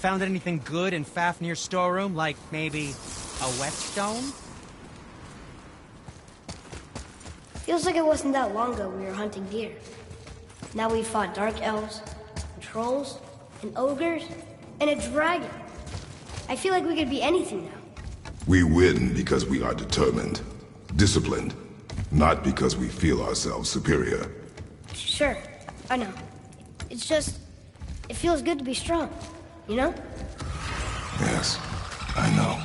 Found anything good in Fafnir's storeroom, like maybe a whetstone? Feels like it wasn't that long ago we were hunting deer. Now we fought dark elves, and trolls, and ogres, and a dragon. I feel like we could be anything now. We win because we are determined, disciplined, not because we feel ourselves superior. Sure, I know. It's just, it feels good to be strong, you know? Yes, I know.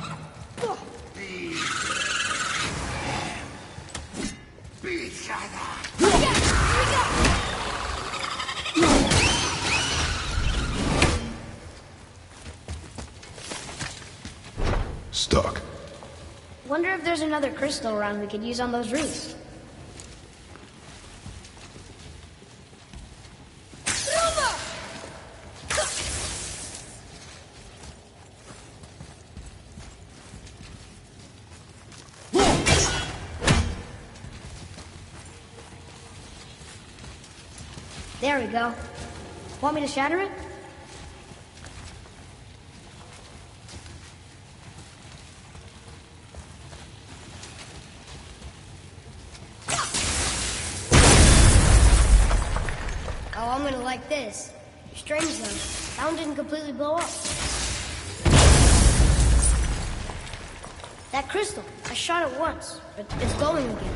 Stuck. Wonder if there's another crystal around we could use on those roofs. There we go. Want me to shatter it? Oh, I'm gonna like this. Strange though, that one didn't completely blow up. That crystal, I shot it once, but it's glowing again.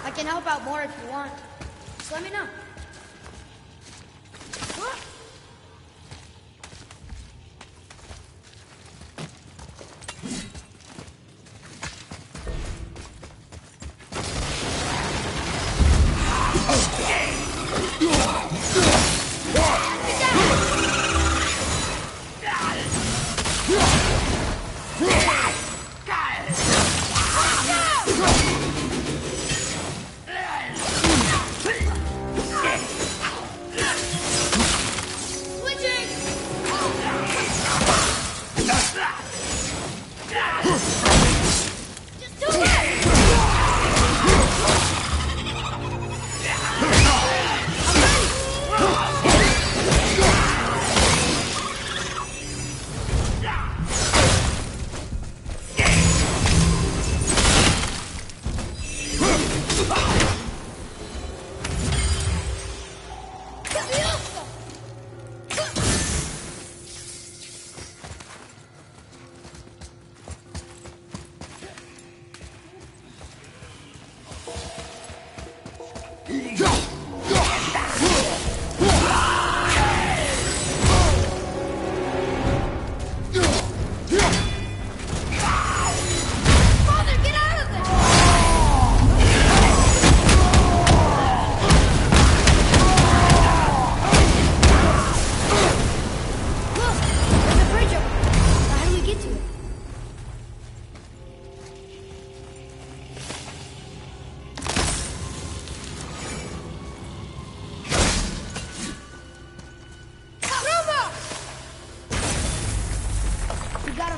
I can help out more if you want. Just let me know.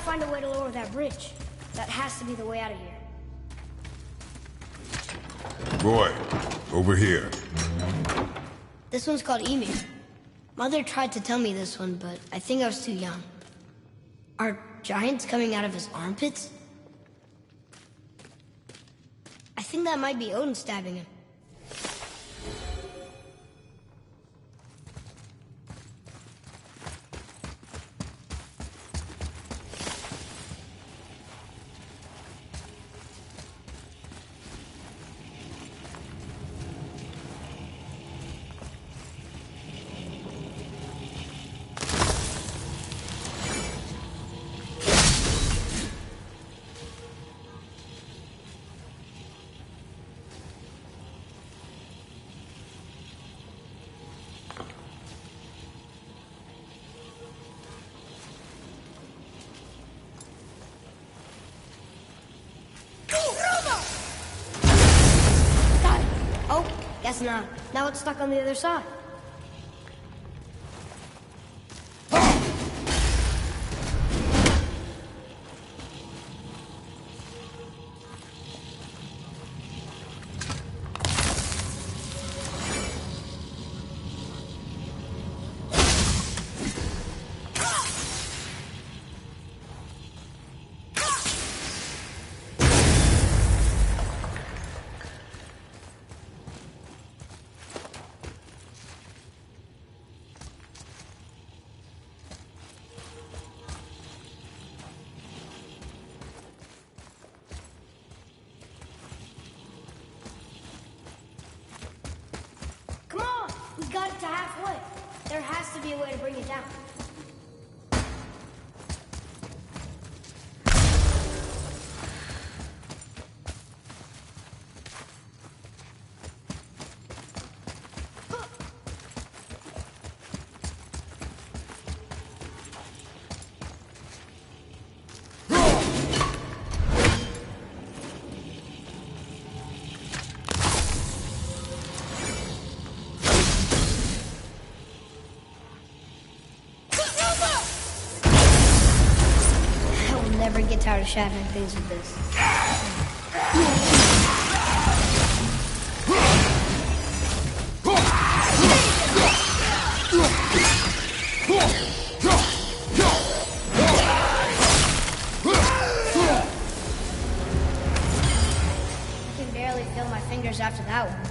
Find a way to lower that bridge. That has to be the way out of here. Boy, over here. This one's called EmoZ. Mother tried to tell me this one, but I think I was too young. Are giants coming out of his armpits? I think that might be Odin stabbing him. Guess not. Now it's stuck on the other side. We got it to halfway. There has to be a way to bring it down. Never get tired of shattering things with this. I can barely feel my fingers after that one.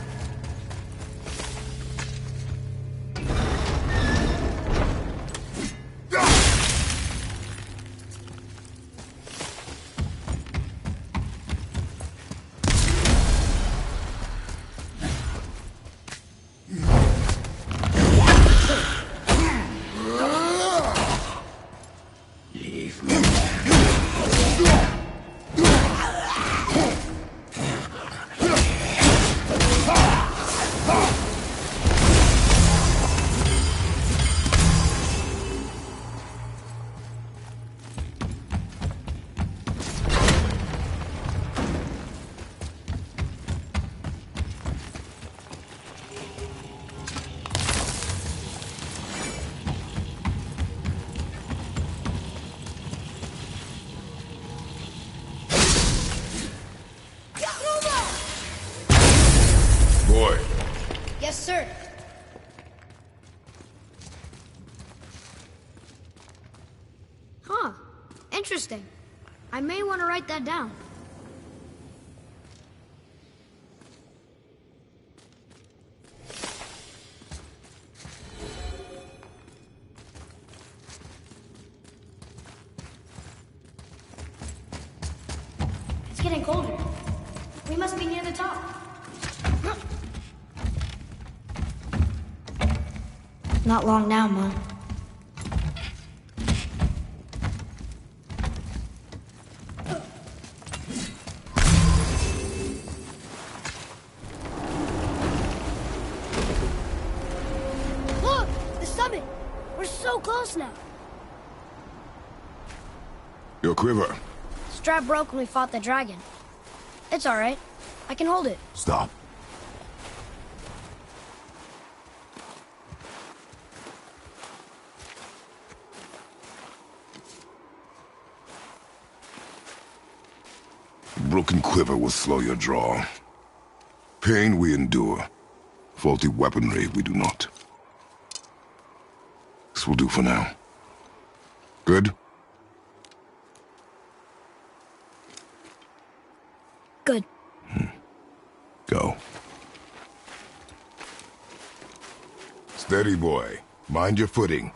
Boy. Yes, sir. Huh. Interesting. I may want to write that down. It's getting colder. We must be near the top. Not long now, Mom. Look! The summit! We're so close now. Your quiver. Strap broke when we fought the dragon. It's all right. I can hold it. Stop. Broken quiver will slow your draw. Pain we endure. Faulty weaponry we do not. This will do for now. Good? Good. Go. Steady, boy. Mind your footing.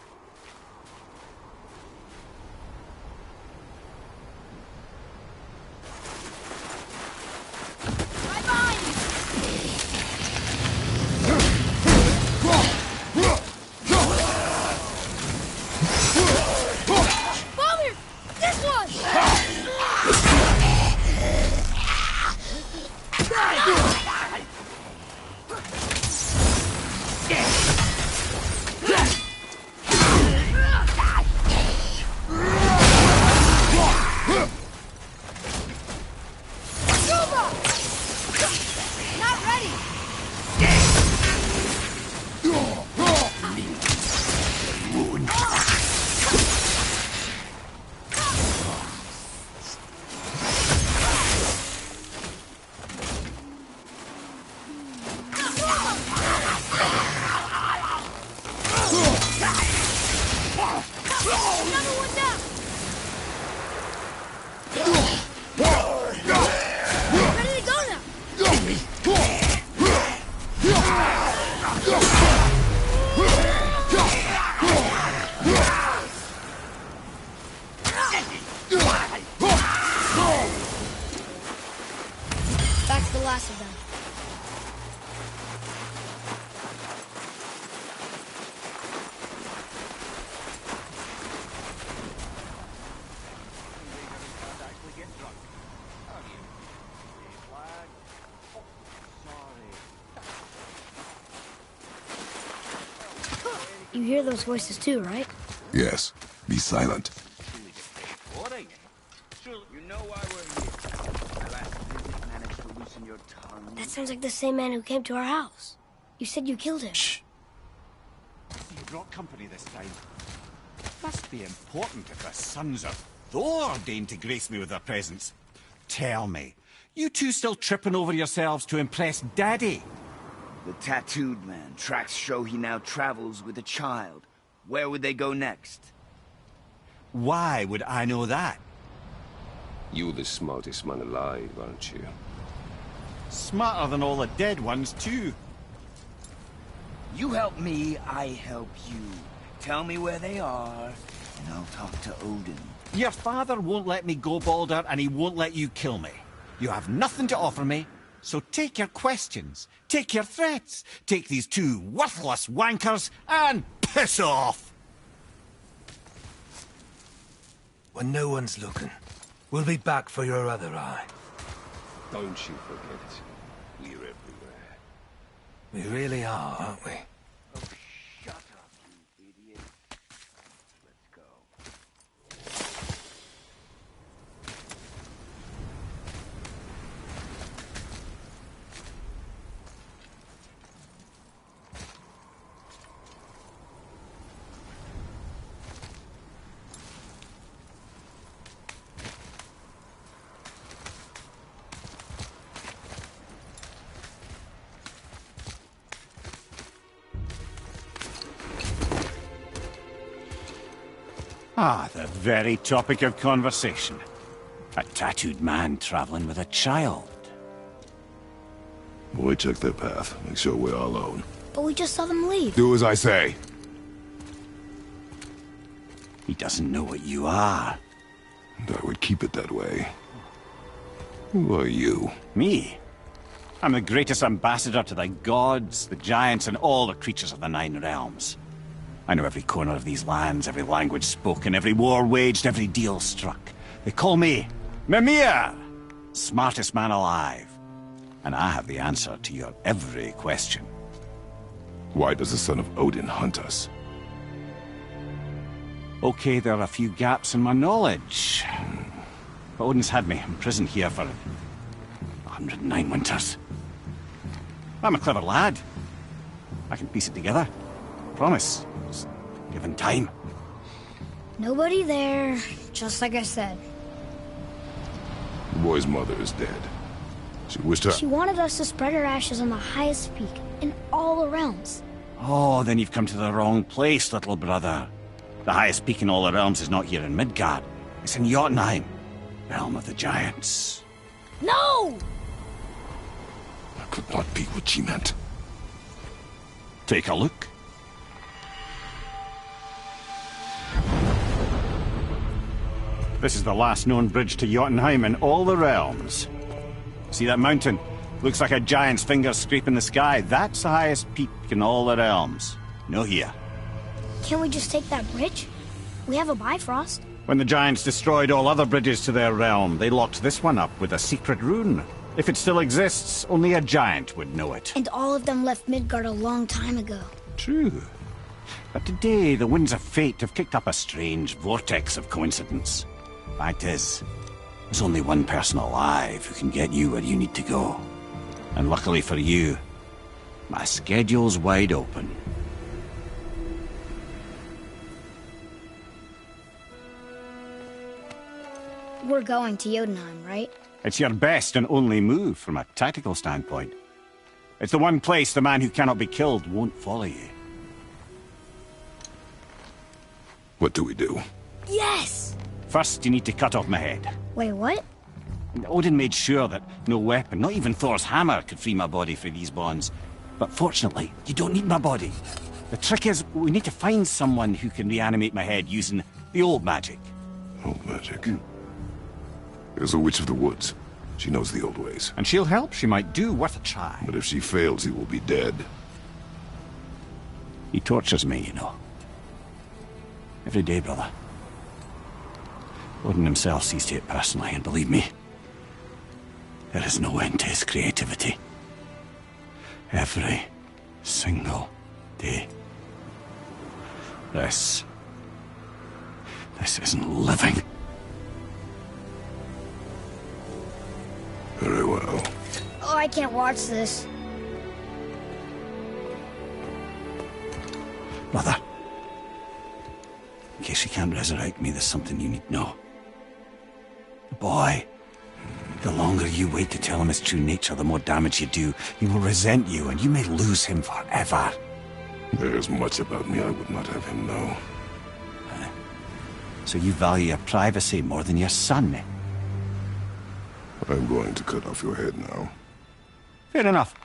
last of them. You hear those voices too, right? Yes. Be silent. You know why we're here. My last visit managed to loosen your tongue. That sounds like the same man who came to our house. You said you killed him. Shh. You brought company this time. Must be important if the sons of Thor deign to grace me with their presence. Tell me, you two still tripping over yourselves to impress Daddy? The tattooed man. Tracks show he now travels with a child. Where would they go next? Why would I know that? You're the smartest man alive, aren't you? Smarter than all the dead ones, too. You help me, I help you. Tell me where they are, and I'll talk to Odin. Your father won't let me go, Balder, and he won't let you kill me. You have nothing to offer me, so take your questions, take your threats, take these two worthless wankers, and piss off! When no one's looking, we'll be back for your other eye. Don't you forget, we're everywhere. We really are, aren't we? Oh, shut up, you idiot. Let's go. Ah, the very topic of conversation. A tattooed man traveling with a child. Boy, check their path. Make sure we're all alone. But we just saw them leave. Do as I say. He doesn't know what you are. And I would keep it that way. Who are you? Me? I'm the greatest ambassador to the gods, the giants, and all the creatures of the Nine Realms. I know every corner of these lands, every language spoken, every war waged, every deal struck. They call me Mimir, smartest man alive. And I have the answer to your every question. Why does the son of Odin hunt us? Okay, there are a few gaps in my knowledge. But Odin's had me imprisoned here for 109 winters. I'm a clever lad. I can piece it together. Promise. Just given time. Nobody there, just like I said. The boy's mother is dead. She wished her... She wanted us to spread her ashes on the highest peak in all the realms. Oh, then you've come to the wrong place, little brother. The highest peak in all the realms is not here in Midgard. It's in Jotunheim, realm of the giants. No! That could not be what she meant. Take a look. This is the last known bridge to Jotunheim in all the realms. See that mountain? Looks like a giant's finger scraping the sky. That's the highest peak in all the realms. No here. Can't we just take that bridge? We have a Bifrost. When the giants destroyed all other bridges to their realm, they locked this one up with a secret rune. If it still exists, only a giant would know it. And all of them left Midgard a long time ago. True. But today, the winds of fate have kicked up a strange vortex of coincidence. Fact is, there's only one person alive who can get you where you need to go. And luckily for you, my schedule's wide open. We're going to Jotunheim, right? It's your best and only move from a tactical standpoint. It's the one place the man who cannot be killed won't follow you. What do we do? Yes! First, you need to cut off my head. Wait, what? Odin made sure that no weapon, not even Thor's hammer, could free my body from these bonds. But fortunately, you don't need my body. The trick is, we need to find someone who can reanimate my head using the old magic. Old magic. There's a witch of the woods. She knows the old ways. And she'll help. She might do. Worth a try. But if she fails, he will be dead. He tortures me, you know. Every day, brother. Odin himself sees to it personally, and believe me, there is no end to his creativity. Every single day. This isn't living. Very well. Oh, I can't watch this. Brother, in case you can't resurrect me, there's something you need to know. The boy, the longer you wait to tell him his true nature, the more damage you do. He will resent you, and you may lose him forever. There's much about me I would not have him know. So you value your privacy more than your son, eh? I'm going to cut off your head now. Fair enough.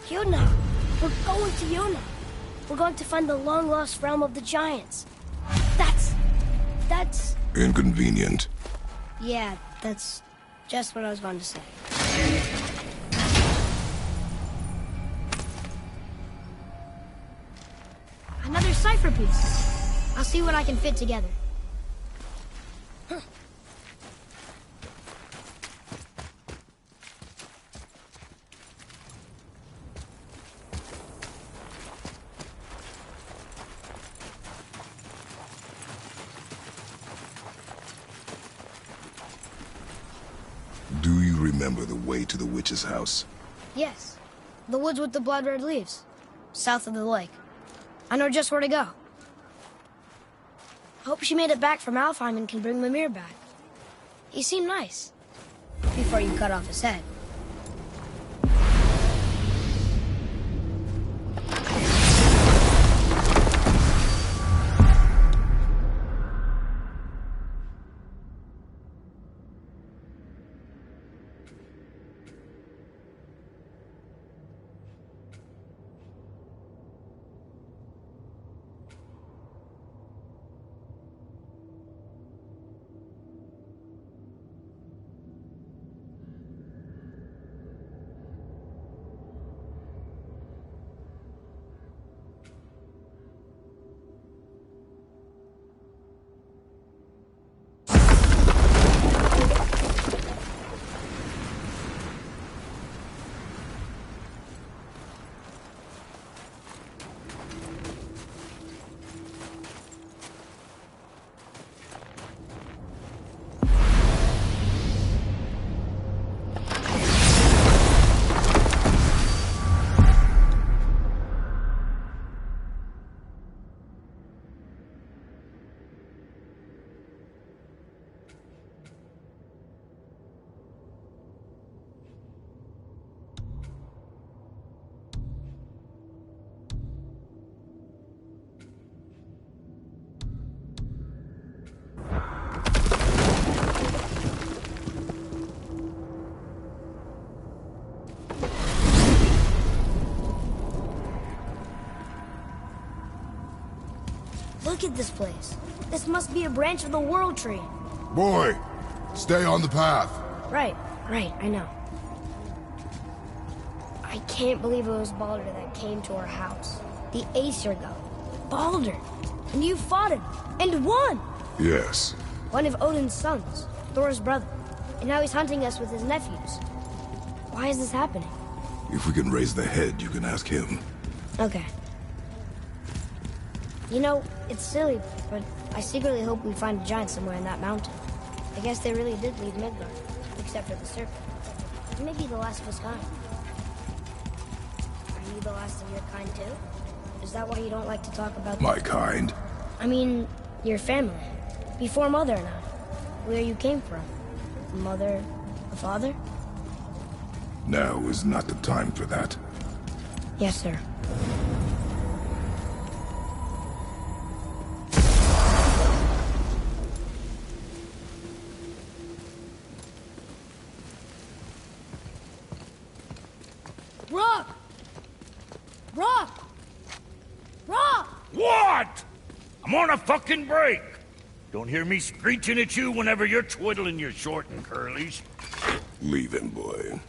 Yuna! We're going to Yuna! We're going to find the long-lost realm of the giants. That's... Inconvenient. Yeah, that's just what I was going to say. Another cipher piece. I'll see what I can fit together. Do you remember the way to the witch's house? Yes. The woods with the blood-red leaves. South of the lake. I know just where to go. Hope she made it back from Alfheim and can bring Mimir back. He seemed nice. Before you cut off his head. Look at this place. This must be a branch of the World Tree. Boy, stay on the path. Right, I know. I can't believe it was Baldur that came to our house. The Aesir god. Baldur! And you fought him, and won! Yes. One of Odin's sons, Thor's brother. And now he's hunting us with his nephews. Why is this happening? If we can raise the head, you can ask him. Okay. You know, it's silly, but I secretly hope we find a giant somewhere in that mountain. I guess they really did leave Midgard, except for the serpent. He may be the last of his kind. Are you the last of your kind, too? Is that why you don't like to talk about... My kind? I mean, your family. Before Mother and I. Where you came from. A mother, a father? Now is not the time for that. Yes, sir. Rob! Rob! What? I'm on a fucking break. Don't hear me screeching at you whenever you're twiddling your short and curlies. Leave him, boy.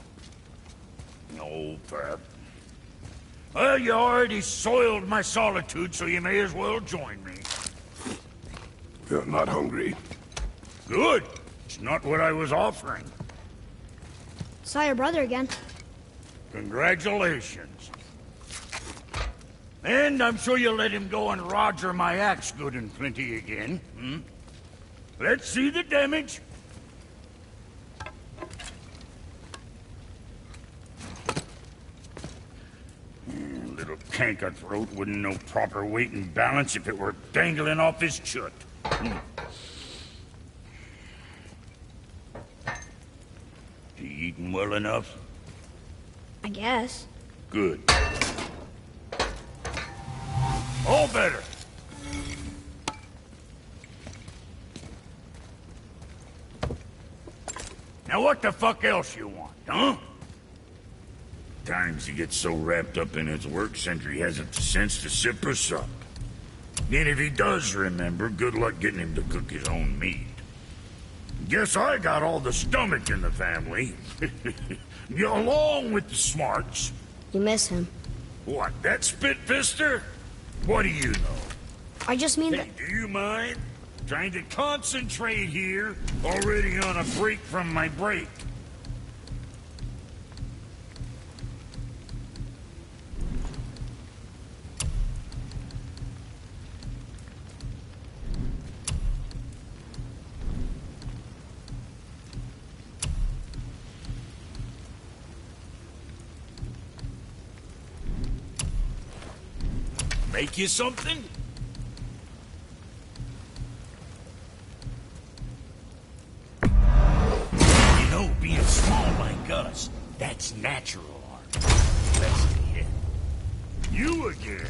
No, Pep. Well, you already soiled my solitude, so you may as well join me. You're not hungry. Good. It's not what I was offering. Saw your brother again. Congratulations. And I'm sure you'll let him go and roger my axe good and plenty again, hmm? Let's see the damage. Little canker throat wouldn't know proper weight and balance if it were dangling off his chut. He eating well enough? I guess. Good. All better. Now what the fuck else you want, huh? Times he gets so wrapped up in his work, Sentry hasn't the sense to sip or sup. And if he does remember, good luck getting him to cook his own meat. Guess I got all the stomach in the family. Along with the smarts. You miss him. What, that spit-fister? What do you know? I just mean Hey, do you mind? Trying to concentrate here, already on a break from my break. Make you something? You know, being small like us, that's natural art. Let's see it. You again.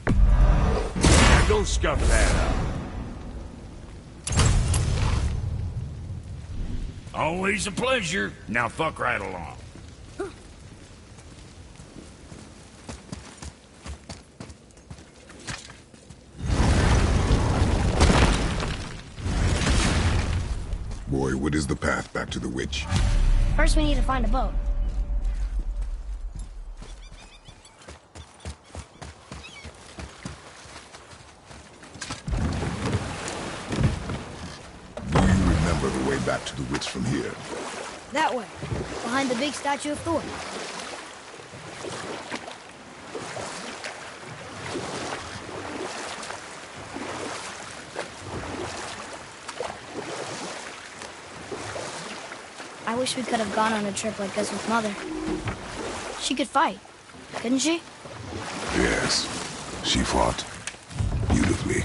Now go scuff that up. Always a pleasure. Now fuck right along. Boy, what is the path back to the witch? first we need to find a boat. Do you remember the way back to the witch from here? That way, behind the big statue of Thor. I wish we could have gone on a trip like this with Mother. She could fight, couldn't she? Yes, she fought beautifully.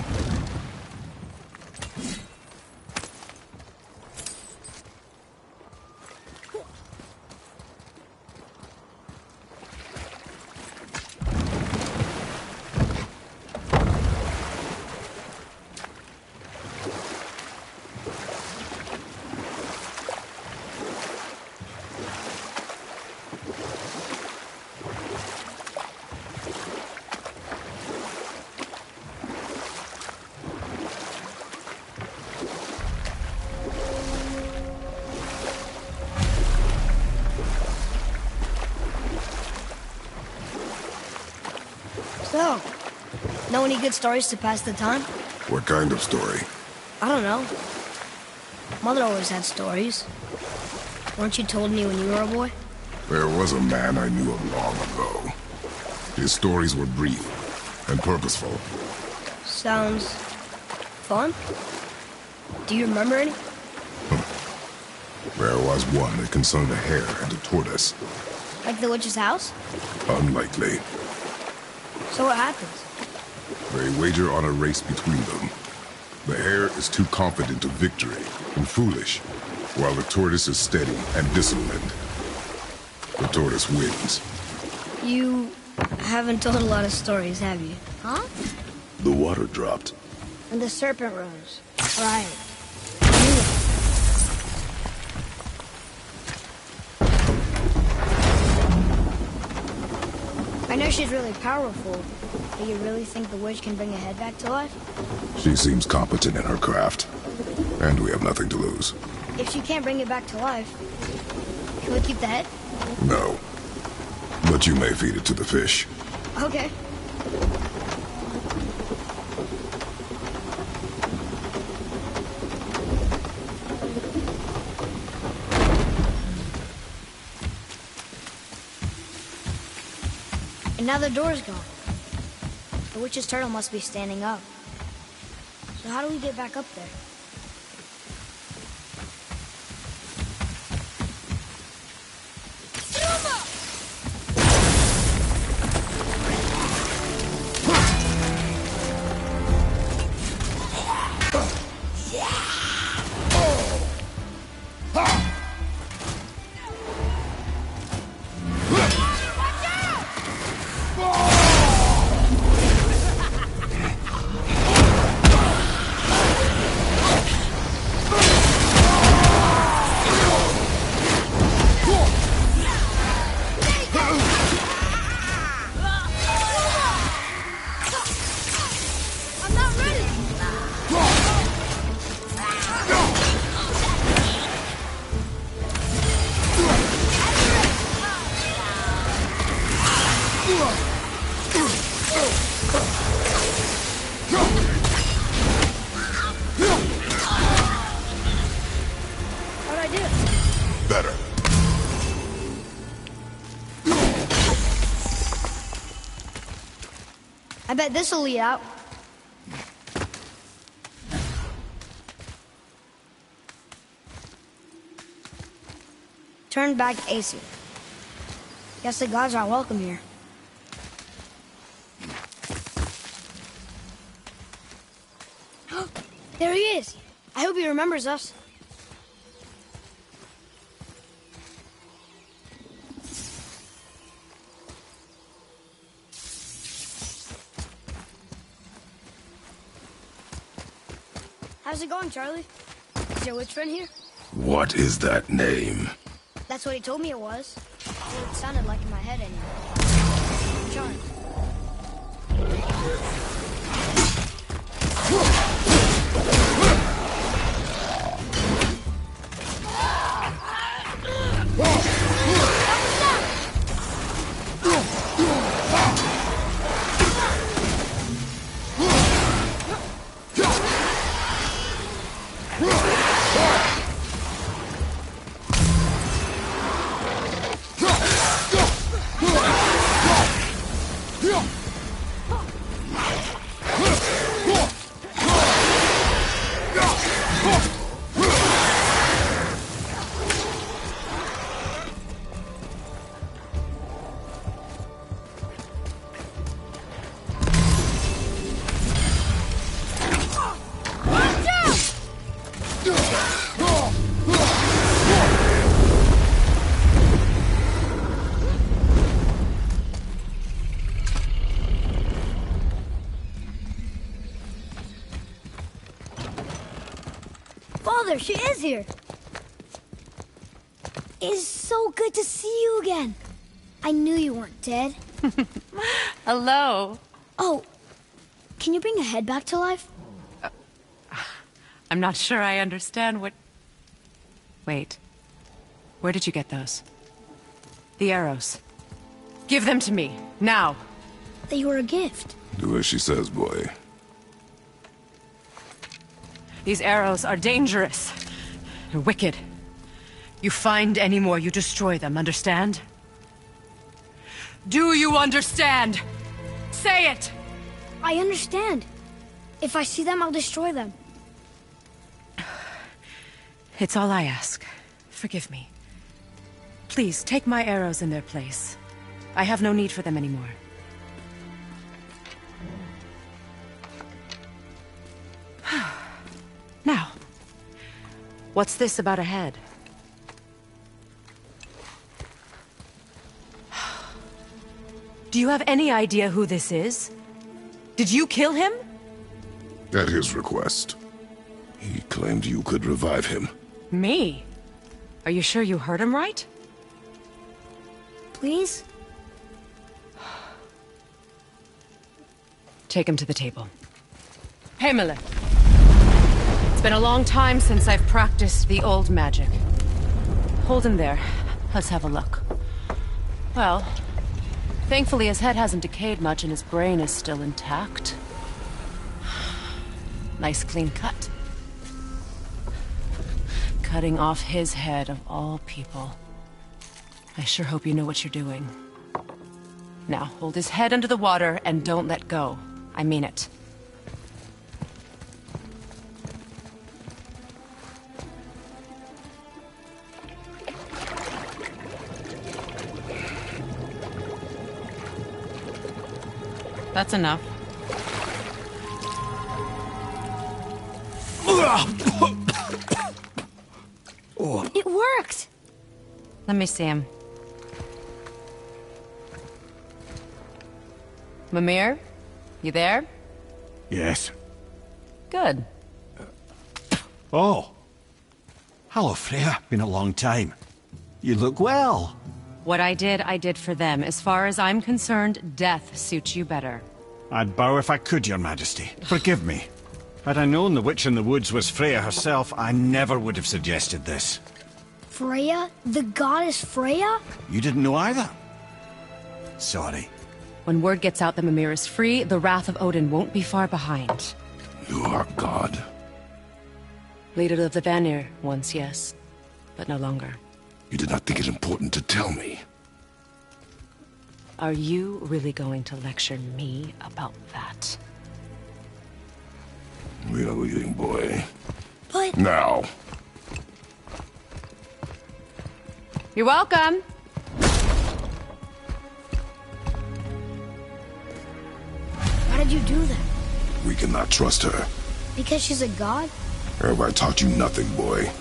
So, know any good stories to pass the time? What kind of story? I don't know. Mother always had stories. Weren't you told me when you were a boy? There was a man I knew of long ago. His stories were brief and purposeful. Sounds fun. Do you remember any? There was one that concerned a hare and a tortoise. Like the witch's house? Unlikely. So what happens? They wager on a race between them. The hare is too confident of victory and foolish, while the tortoise is steady and disciplined. The tortoise wins. You haven't told a lot of stories, have you? Huh? The water dropped. And the serpent rose. Right. fish is really powerful. Do you really think the witch can bring a head back to life? She seems competent in her craft. And we have nothing to lose. If she can't bring it back to life, can we keep the head? No. But you may feed it to the fish. Okay. And now the door's gone. The witch's turtle must be standing up. So how do we get back up there? I bet this'll lead out. Turn back AC. Guess the gods aren't welcome here. There he is. I hope he remembers us. How's it going, Charlie? Is your witch friend here? What is that name? That's what he told me it was. What it sounded like in my head anyway. Charlie. Father, she is here. It's so good to see you again. I knew you weren't dead. Hello. Oh, can you bring a head back to life? I'm not sure I understand what... Wait. Where did you get those? The arrows. Give them to me, now. They were a gift. Do as she says, boy. These arrows are dangerous. They're wicked. You find any more, you destroy them, understand? Do you understand? Say it! I understand. If I see them, I'll destroy them. It's all I ask. Forgive me. Please, take my arrows in their place. I have no need for them anymore. Now, what's this about a head? Do you have any idea who this is? Did you kill him? At his request. He claimed you could revive him. Me? Are you sure you heard him right? Please? Take him to the table. Himalith. It's been a long time since I've practiced the old magic. Hold him there. Let's have a look. Well, thankfully his head hasn't decayed much and his brain is still intact. Nice clean cut. Cutting off his head of all people. I sure hope you know what you're doing. Now, hold his head under the water and don't let go. I mean it. That's enough. It worked! Let me see him. Mimir? You there? Yes. Good. Oh. Hello, Freya. Been a long time. You look well. What I did for them. As far as I'm concerned, death suits you better. I'd bow if I could, Your Majesty. Forgive me. Had I known the witch in the woods was Freya herself, I never would have suggested this. Freya? The goddess Freya? You didn't know either? Sorry. When word gets out that Mimir is free, the wrath of Odin won't be far behind. You are God. Leader of the Vanir, once yes, but no longer. You did not think it important to tell me. Are you really going to lecture me about that? We are leaving, boy. But... Now. You're welcome! Why did you do that? We cannot trust her. Because she's a god? Have I taught you nothing, boy?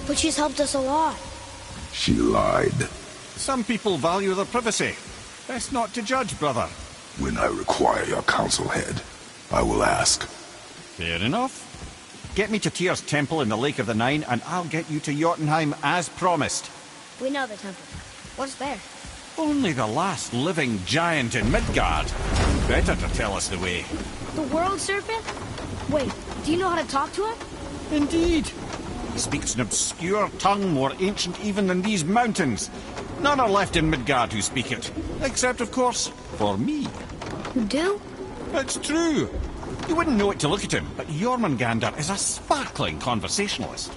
But she's helped us a lot. She lied. Some people value their privacy. Best not to judge, brother. When I require your council head, I will ask. Fair enough. Get me to Tyr's temple in the Lake of the Nine, and I'll get you to Jotunheim as promised. We know the temple. What's there? Only the last living giant in Midgard. Better to tell us the way. The world serpent? Wait, do you know how to talk to him? Indeed. He speaks an obscure tongue more ancient even than these mountains. None are left in Midgard who speak it. Except, of course, for me. You do? It's true. You wouldn't know it to look at him, but Jormungandr is a sparkling conversationalist.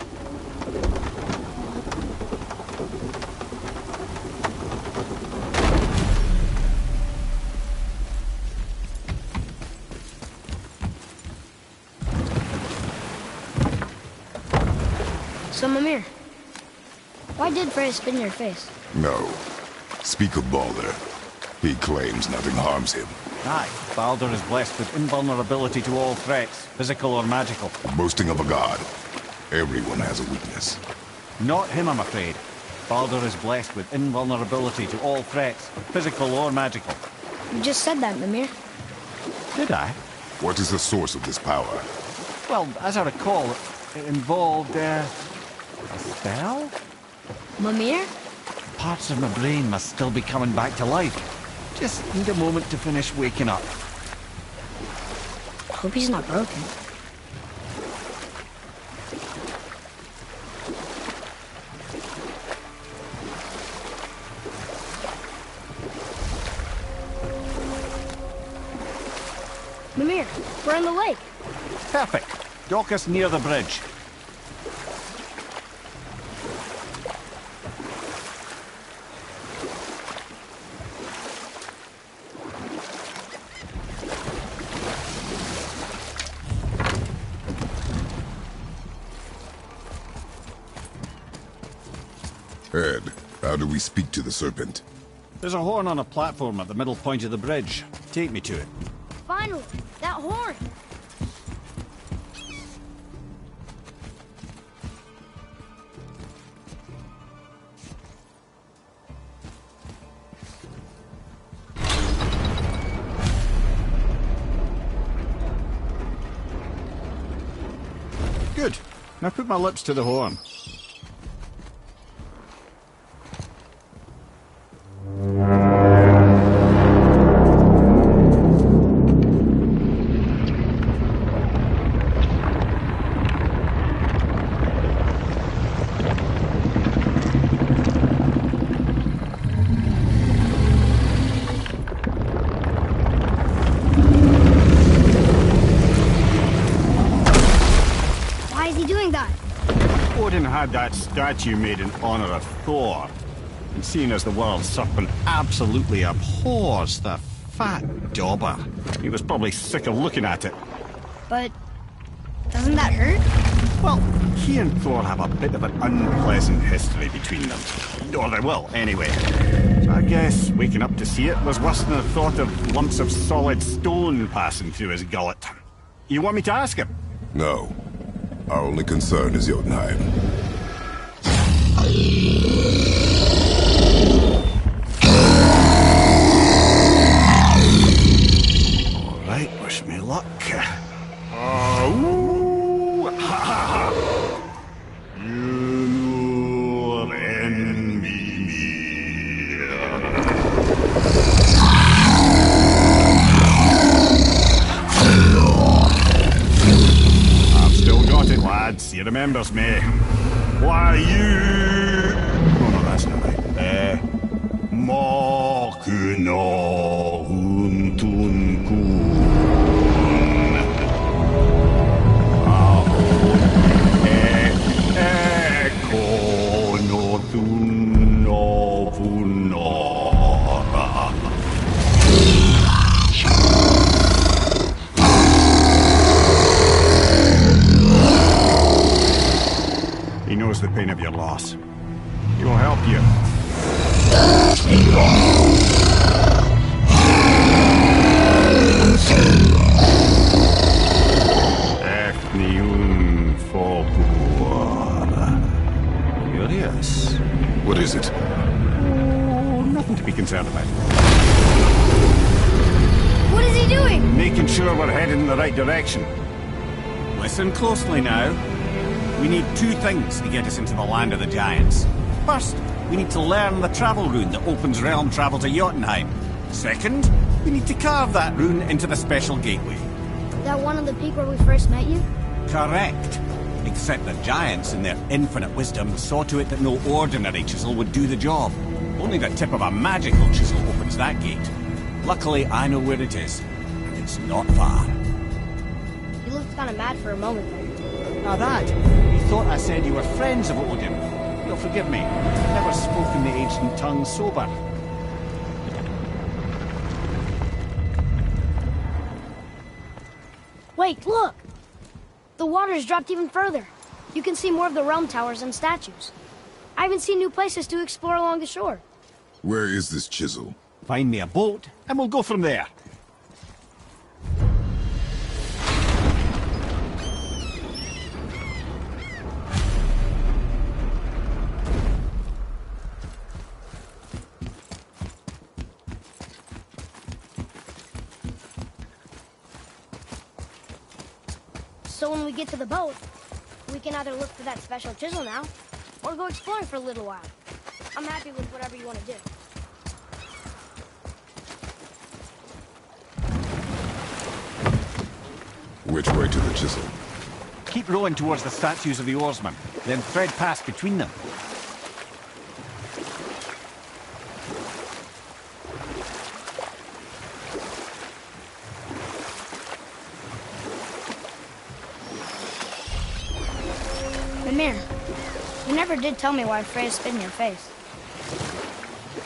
So, Mimir, why did Freya spit in your face? No. Speak of Baldur. He claims nothing harms him. Aye, Baldur is blessed with invulnerability to all threats, physical or magical. Boasting of a god. Everyone has a weakness. Not him, I'm afraid. Baldur is blessed with invulnerability to all threats, physical or magical. You just said that, Mimir. Did I? What is the source of this power? Well, as I recall, it involved, a spell? Mimir? Parts of my brain must still be coming back to life. Just need a moment to finish waking up. Hope he's not broken. Mimir, we're on the lake. Perfect. Dock us near the bridge. Ed, how do we speak to the serpent? There's a horn on a platform at the middle point of the bridge. Take me to it. Finally, that horn. Good. Now put my lips to the horn. statue made in honor of Thor. And seeing as the world serpent absolutely abhors the fat dauber, he was probably sick of looking at it. But doesn't that hurt? Well, he and Thor have a bit of an unpleasant history between them. Or they will, anyway. So I guess waking up to see it was worse than the thought of lumps of solid stone passing through his gullet. You want me to ask him? No. Our only concern is Jotunheim. All right, wish me luck. Ooh, ha, ha, ha. You envy me. I've still got it, lads. He remembers me. Why, you... Oh, no, that's not right. Makuna Huntunkun. He knows the pain of your loss. He will help you. Curious. What is it? Oh, nothing to be concerned about. What is he doing? Making sure we're headed in the right direction. Listen closely now. We need two things to get us into the land of the giants. First, we need to learn the travel rune that opens realm travel to Jotunheim. Second, we need to carve that rune into the special gateway. That one on the peak where we first met you? Correct. Except the giants, in their infinite wisdom, saw to it that no ordinary chisel would do the job. Only the tip of a magical chisel opens that gate. Luckily, I know where it is. And it's not far. You looked kind of mad for a moment there. Now that, you thought I said you were friends of Odin. You'll forgive me. I've never spoken the ancient tongue sober. Wait, look! The water's dropped even further. You can see more of the realm towers and statues. I even see new places to explore along the shore. Where is this chisel? Find me a boat, and we'll go from there. So when we get to the boat, we can either look for that special chisel now, or go exploring for a little while. I'm happy with whatever you want to do. Which way to the chisel? Keep rowing towards the statues of the oarsmen, then thread past between them. Mimir, you never did tell me why Freya spit in your face.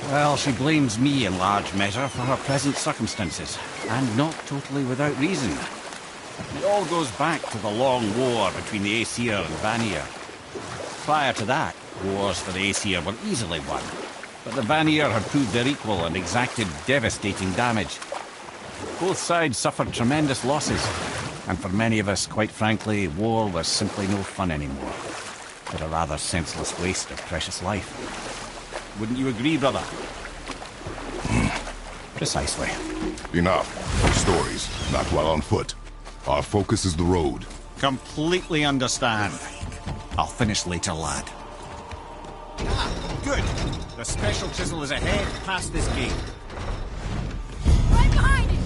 Well, she blames me in large measure for her present circumstances, and not totally without reason. It all goes back to the long war between the Aesir and Vanir. Prior to that, wars for the Aesir were easily won, but the Vanir had proved their equal and exacted devastating damage. Both sides suffered tremendous losses, and for many of us, quite frankly, war was simply no fun anymore, but a rather senseless waste of precious life. Wouldn't you agree, brother? Precisely. Enough. Stories, not while on foot. Our focus is the road. Completely understand. I'll finish later, lad. Ah, good. The special chisel is ahead, past this gate. Right behind it!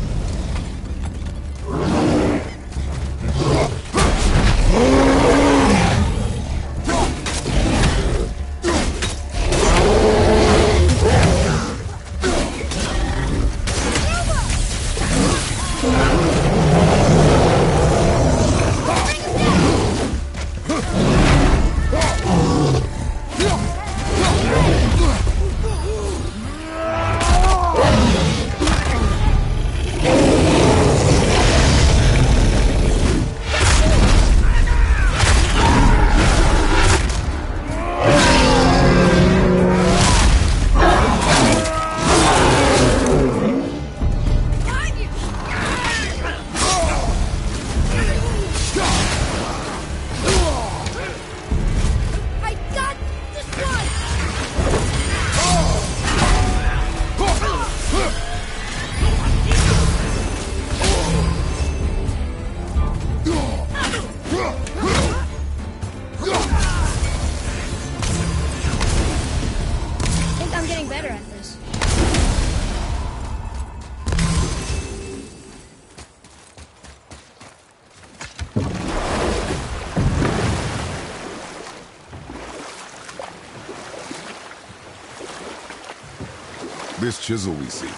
This chisel we seek,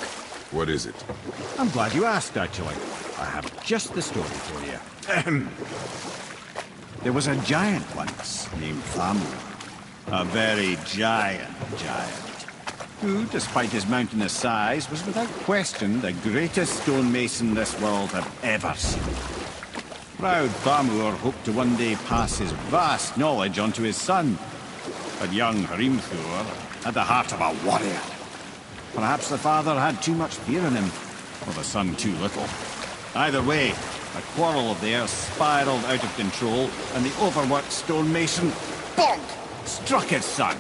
what is it? I'm glad you asked, actually. I have just the story for you. There was a giant once, named Thamur. A very giant, who, despite his mountainous size, was without question the greatest stonemason this world had ever seen. Proud Thamur hoped to one day pass his vast knowledge on to his son. But young Hrimthur had the heart of a warrior. Perhaps the father had too much fear in him, or the son too little. Either way, a quarrel of theirs spiraled out of control, and the overworked stonemason, bonk, struck his son.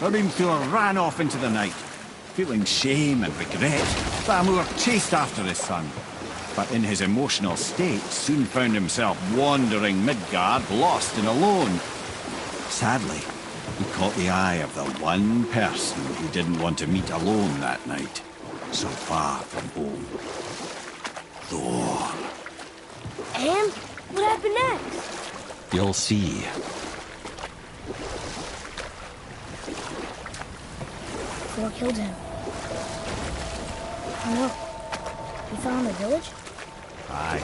Hrimthur ran off into the night. Feeling shame and regret, Thamur chased after his son. But in his emotional state, soon found himself wandering Midgard, lost and alone. Sadly, he caught the eye of the one person he didn't want to meet alone that night, so far from home. Thor. And what happened next? You'll see. Thor killed him. Oh no. He fell in the village? Aye.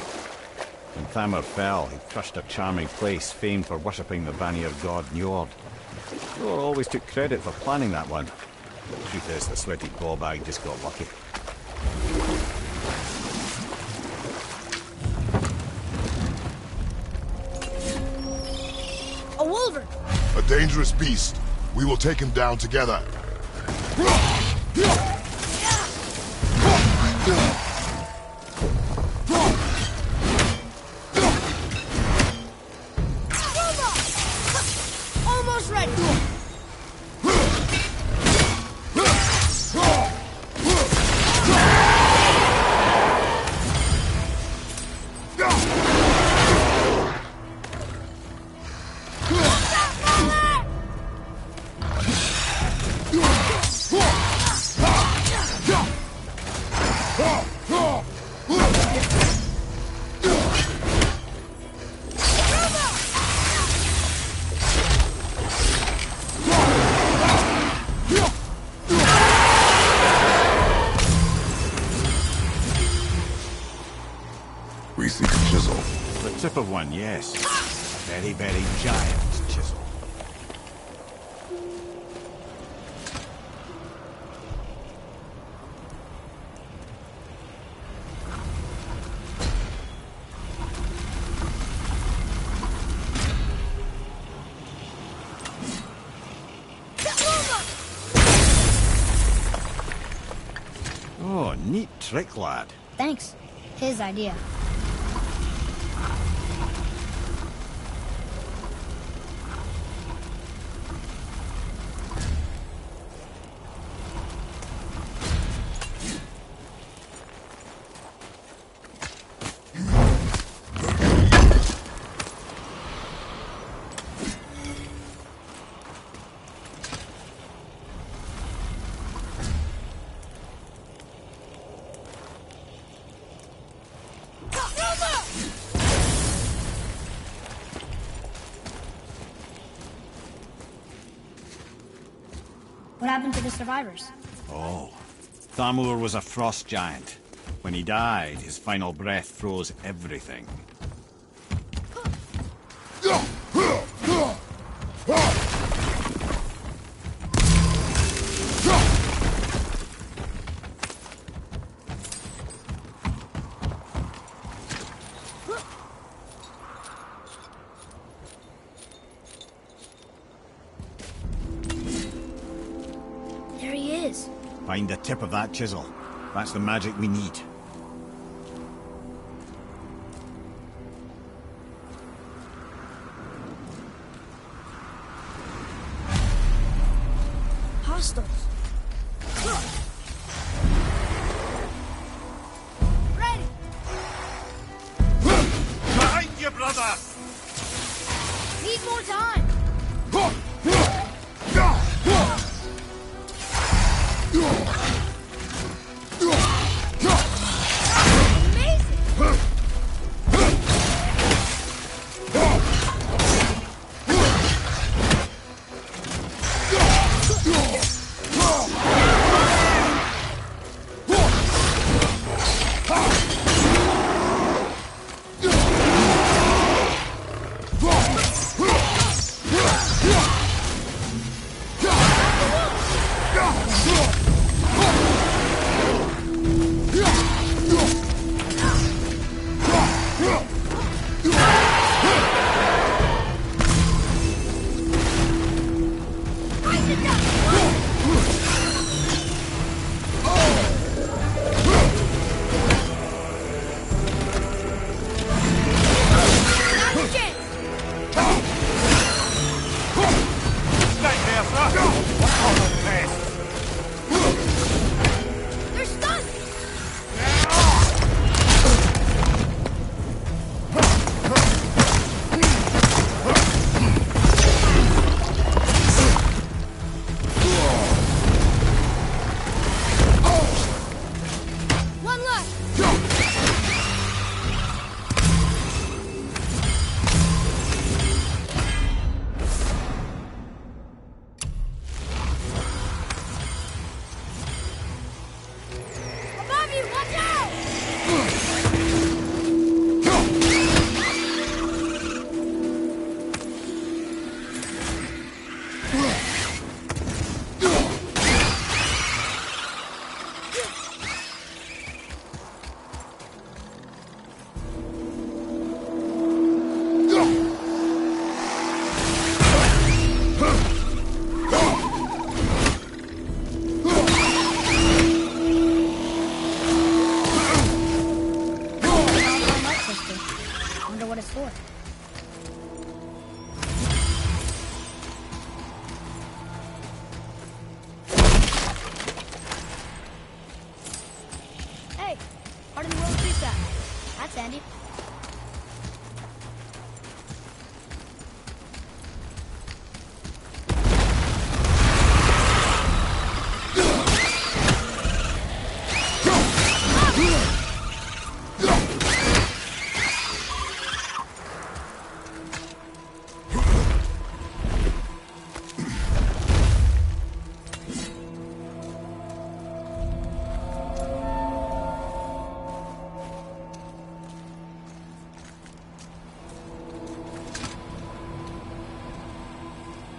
When Thamur fell, he crushed a charming place famed for worshipping the Vanir god Njord. Thor always took credit for planning that one. The truth is, the sweaty ballbag just got lucky. A wolverine! A dangerous beast. We will take him down together. Almost ready! We seek a chisel. The tip of one, yes. A very, very giant chisel. Oh, neat trick, lad. Thanks. His idea. What happened to the survivors? Oh, Thamur was a frost giant. When he died, his final breath froze everything. There he is. Find the tip of that chisel. That's the magic we need. Hostiles. Ready! Behind you, brother! Need more time!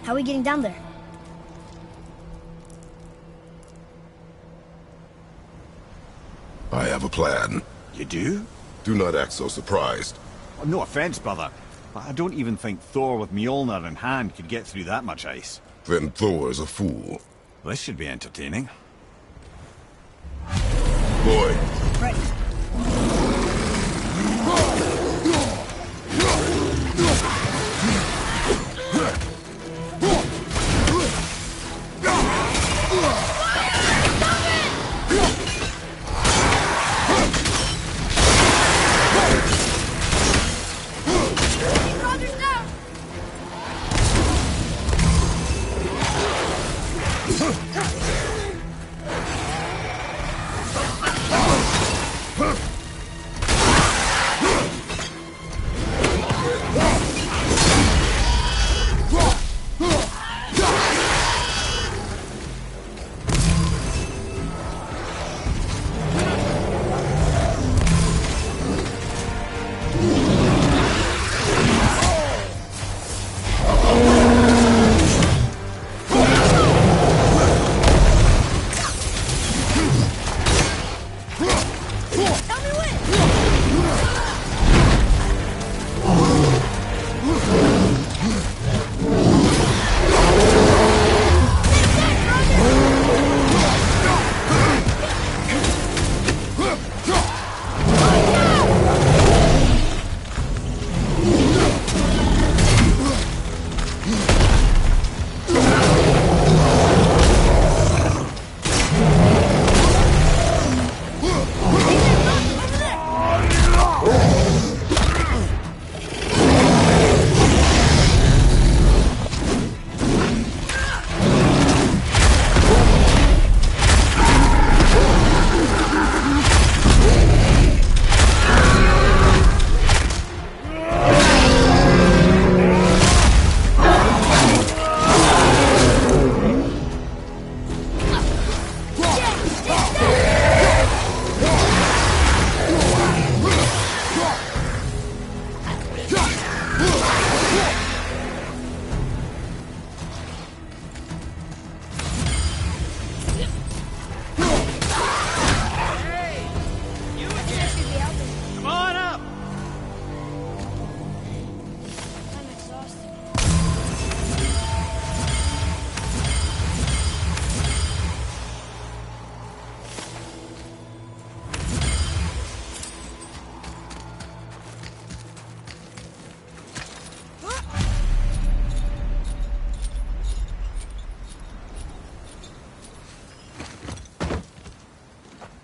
How are we getting down there? I have a plan. You do? Do not act so surprised. Well, no offense, brother, but I don't even think Thor with Mjolnir in hand could get through that much ice. Then Thor is a fool. This should be entertaining. Boy. Right.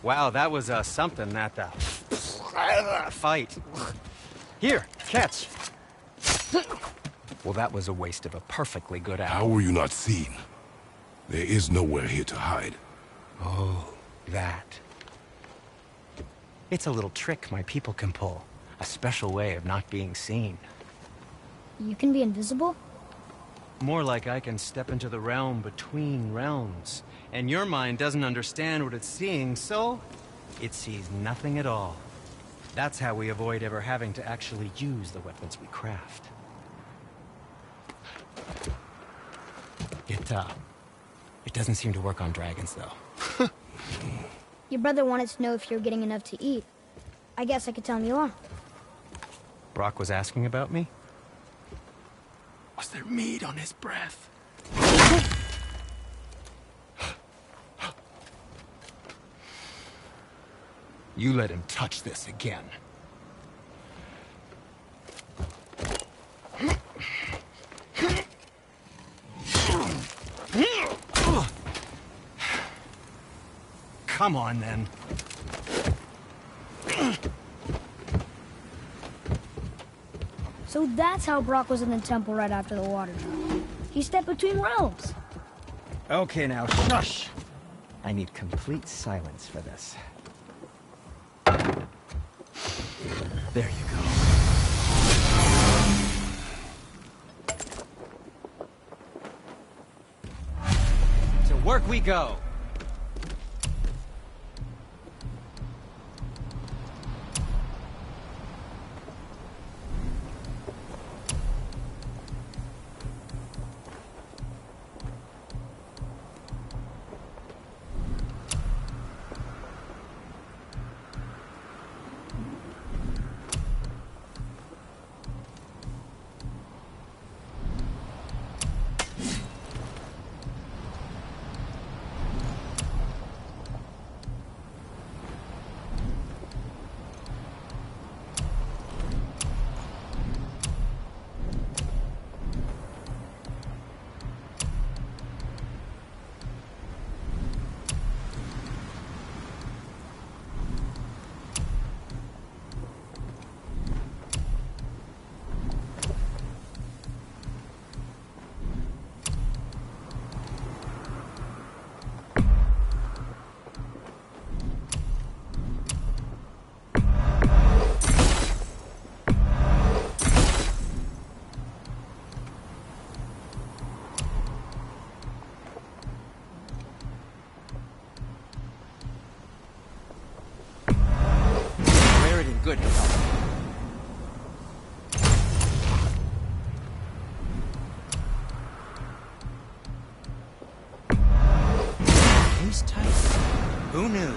Wow, that was something, that fight. Here, catch. Well, that was a waste of a perfectly good hour. How were you not seen? There is nowhere here to hide. Oh, that. It's a little trick my people can pull. A special way of not being seen. You can be invisible? More like I can step into the realm between realms. And your mind doesn't understand what it's seeing, so it sees nothing at all. That's how we avoid ever having to actually use the weapons we craft. It doesn't seem to work on dragons, though. Your brother wanted to know if you're getting enough to eat. I guess I could tell him you are. Brock was asking about me? Was there meat on his breath? You let him touch this again. Come on, then. So that's how Brock was in the temple right after the water drop. He stepped between realms. Okay, now, shush! I need complete silence for this. There you go. To work we go! Good health. Who's tight? Who knew?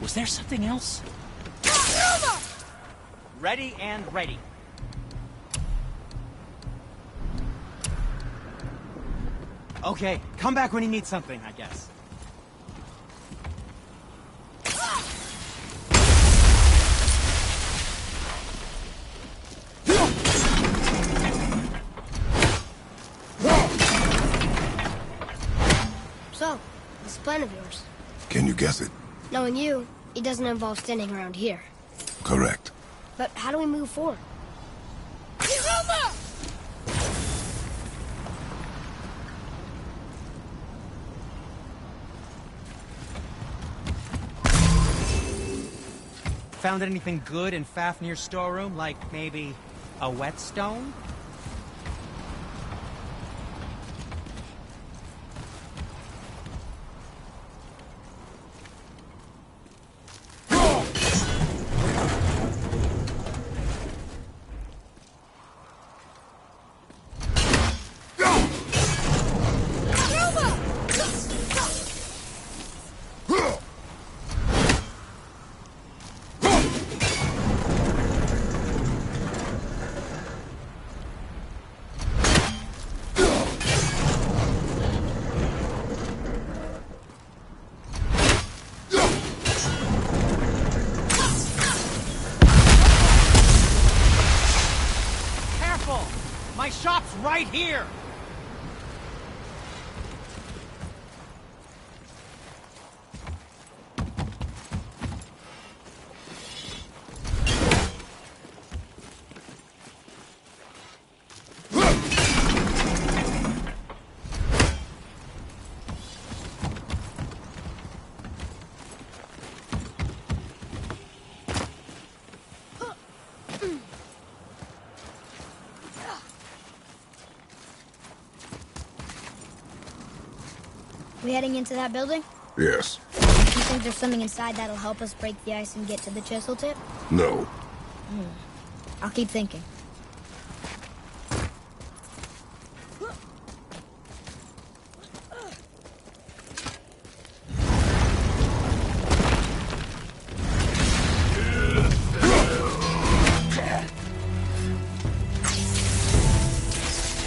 Was there something else? Ready and ready. Okay, come back when you need something, I guess. So, what's the plan of yours? Can you guess it? Knowing you, it doesn't involve standing around here. Correct. But how do we move forward? Found anything good in Fafnir's storeroom? Like, maybe a whetstone? My shop's right here! We heading into that building? Yes. You think there's something inside that'll help us break the ice and get to the chisel tip? No. I'll keep thinking.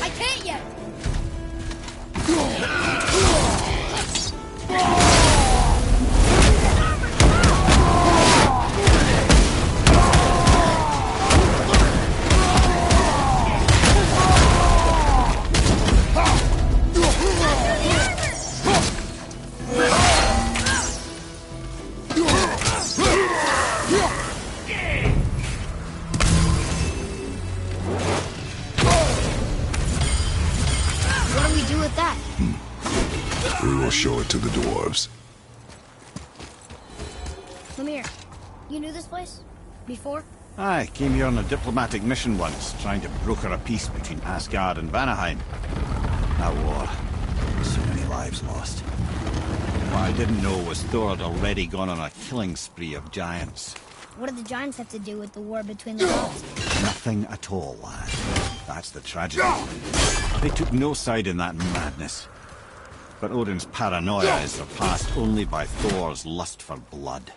I can't yet! What do we do with that? We will show it to the dwarves. Lemire, you knew this place? Before? I came here on a diplomatic mission once, trying to broker a peace between Asgard and Vanaheim. That war. So many lives lost. What I didn't know was Thor had already gone on a killing spree of giants. What did the giants have to do with the war between the gods? Nothing at all, lad. That's the tragedy. They took no side in that madness. But Odin's paranoia is surpassed only by Thor's lust for blood.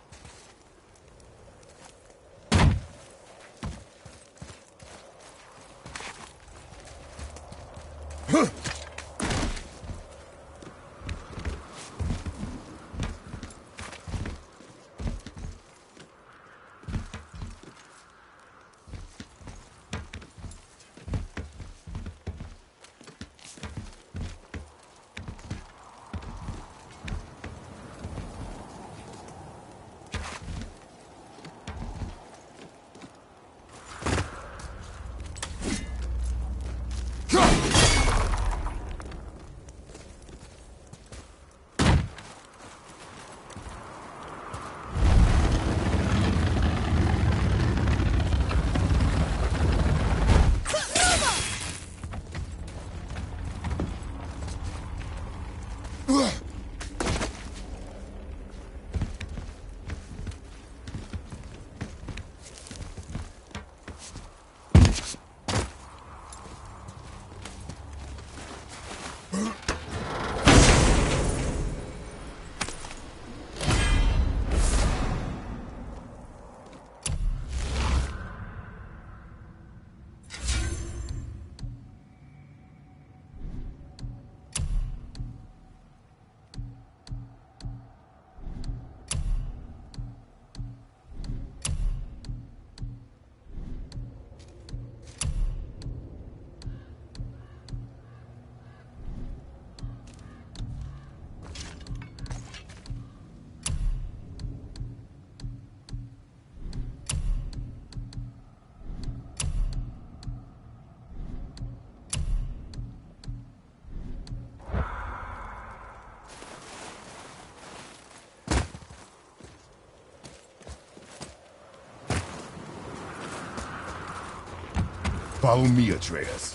Follow me, Atreus.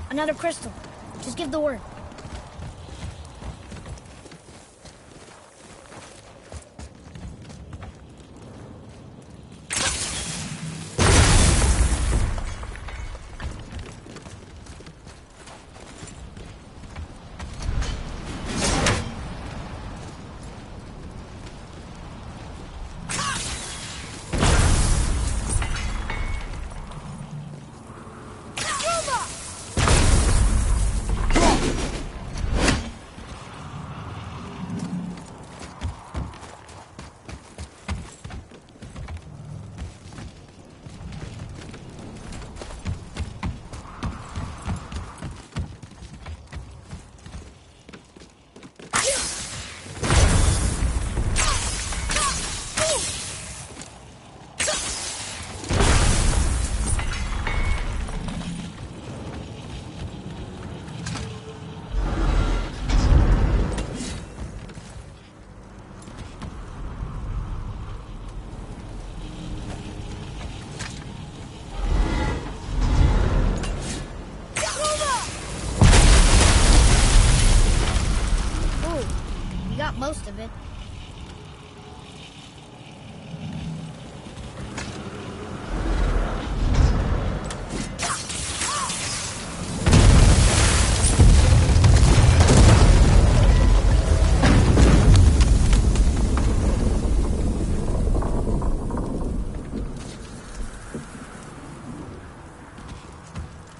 Another crystal. Just give the word.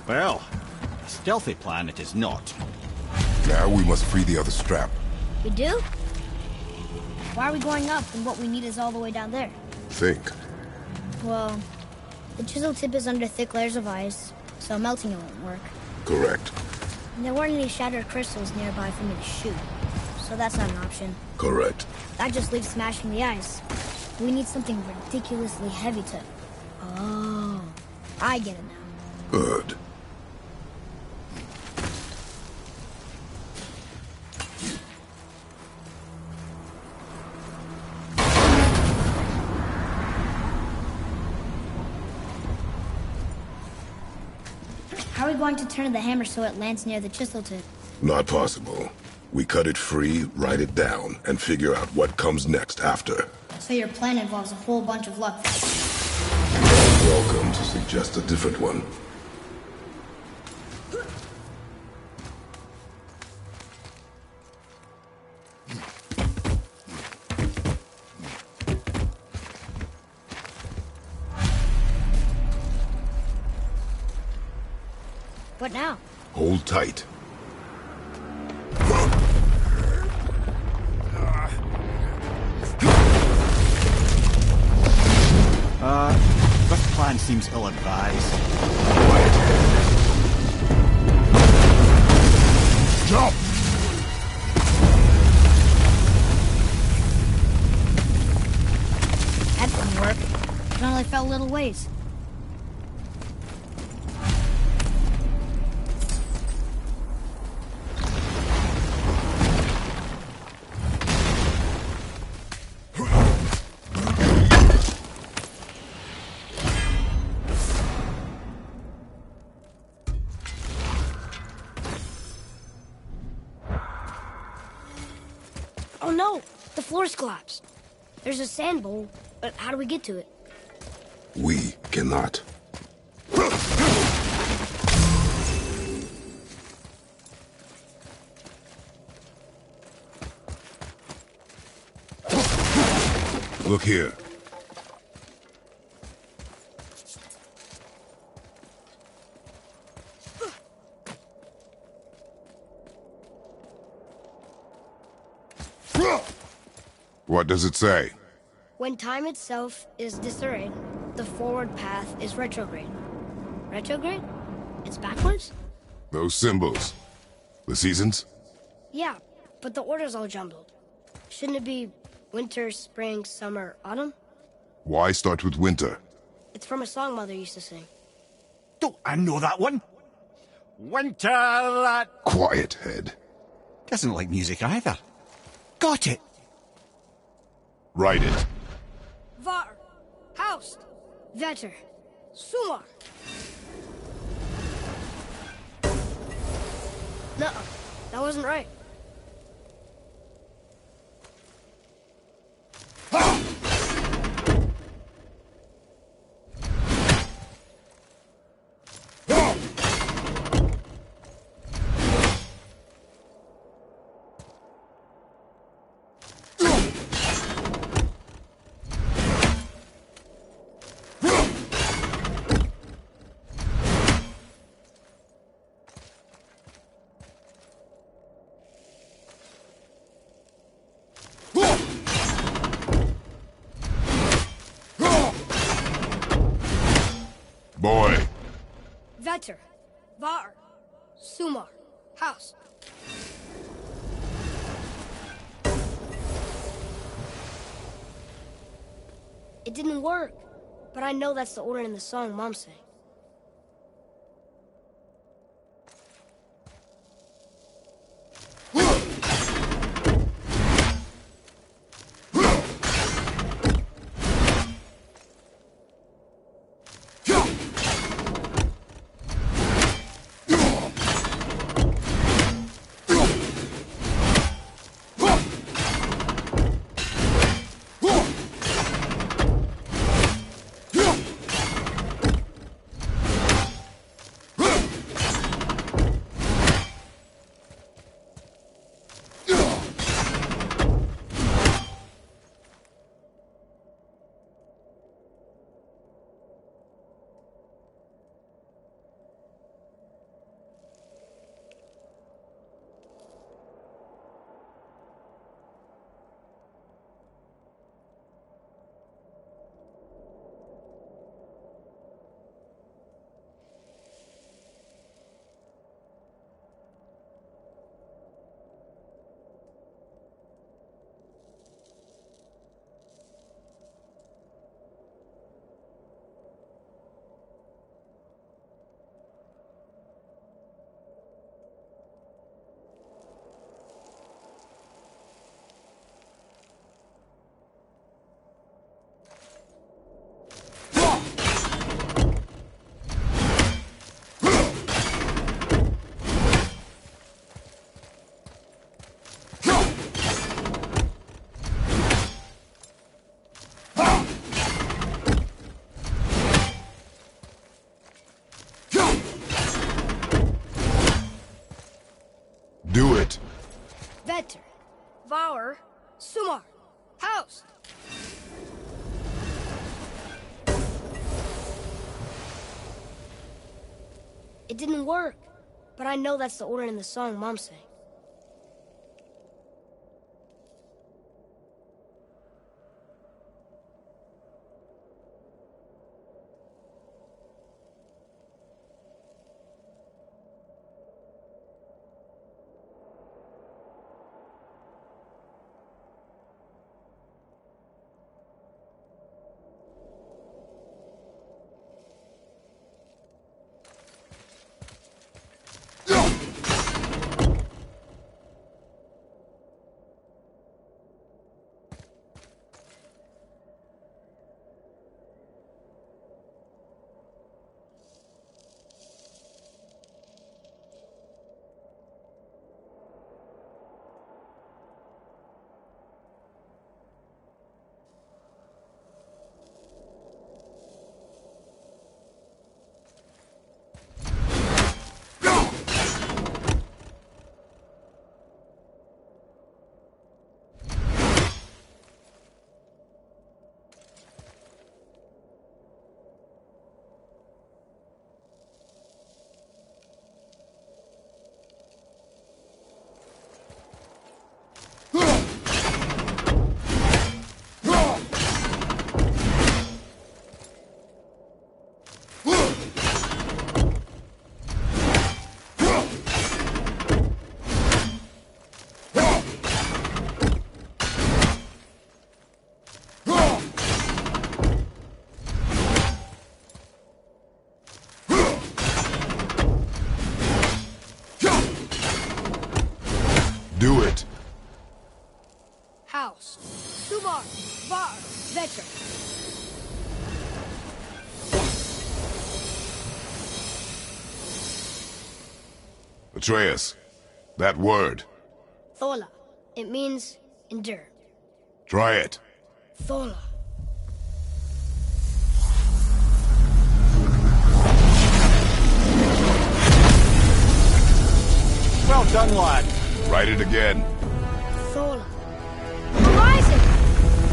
Well, a stealthy plan it is not. Now we must free the other strap. We do? Why are we going up when what we need is all the way down there? Think. Well, the chisel tip is under thick layers of ice, so melting it won't work. Correct. And there weren't any shattered crystals nearby for me to shoot, so that's not an option. Correct. That just leaves smashing the ice. We need something ridiculously heavy to... Oh, I get it now. Good. How are we going to turn the hammer so it lands near the chisel tip? Not possible. We cut it free, write it down, and figure out what comes next after. So your plan involves a whole bunch of luck. Welcome to suggest a different one. What now? Hold tight. This plan seems ill-advised. Jump! That didn't work. It only fell a little ways. Oh no! The floor's collapsed. There's a sand bowl, but how do we get to it? We cannot. Look here. What does it say? When time itself is disarrayed, the forward path is retrograde. Retrograde? It's backwards? Those symbols. The seasons? Yeah, but the order's all jumbled. Shouldn't it be winter, spring, summer, autumn? Why start with winter? It's from a song Mother used to sing. Don't I know that one? Winter that... Quiet, head. Doesn't like music either. Got it! Write it. Var, Haust, Vetter, Sumar. No, that wasn't right. Boy. Vetter, Var, Sumar, Haust. It didn't work, but I know that's the order in the song Mom sang. it! Vetter, Vauer, Sumar, House. It didn't work, but I know that's the order in the song Mom sang. Do it! House, Sumar, Var, Vetter. Atreus, that word. Thola. It means endure. Try it. Thola. Well done, lad. Write it again. Thola. Horizon!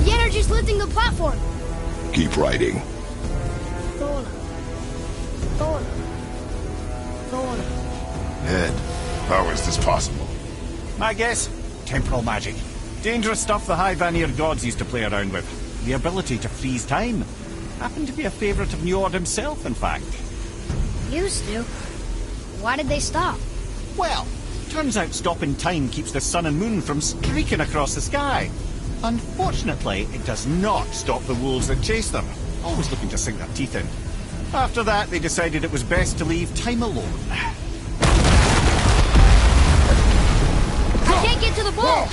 The energy's lifting the platform. Keep writing. Thola. Thola. Thola. Ed, how is this possible? My guess? Temporal magic. Dangerous stuff the High Vanir gods used to play around with. The ability to freeze time. Happened to be a favourite of Njord himself, in fact. Used to. Why did they stop? Well, turns out stopping time keeps the sun and moon from streaking across the sky. Unfortunately, it does not stop the wolves that chase them, always looking to sink their teeth in. After that, they decided it was best to leave time alone. I can't get to the ball!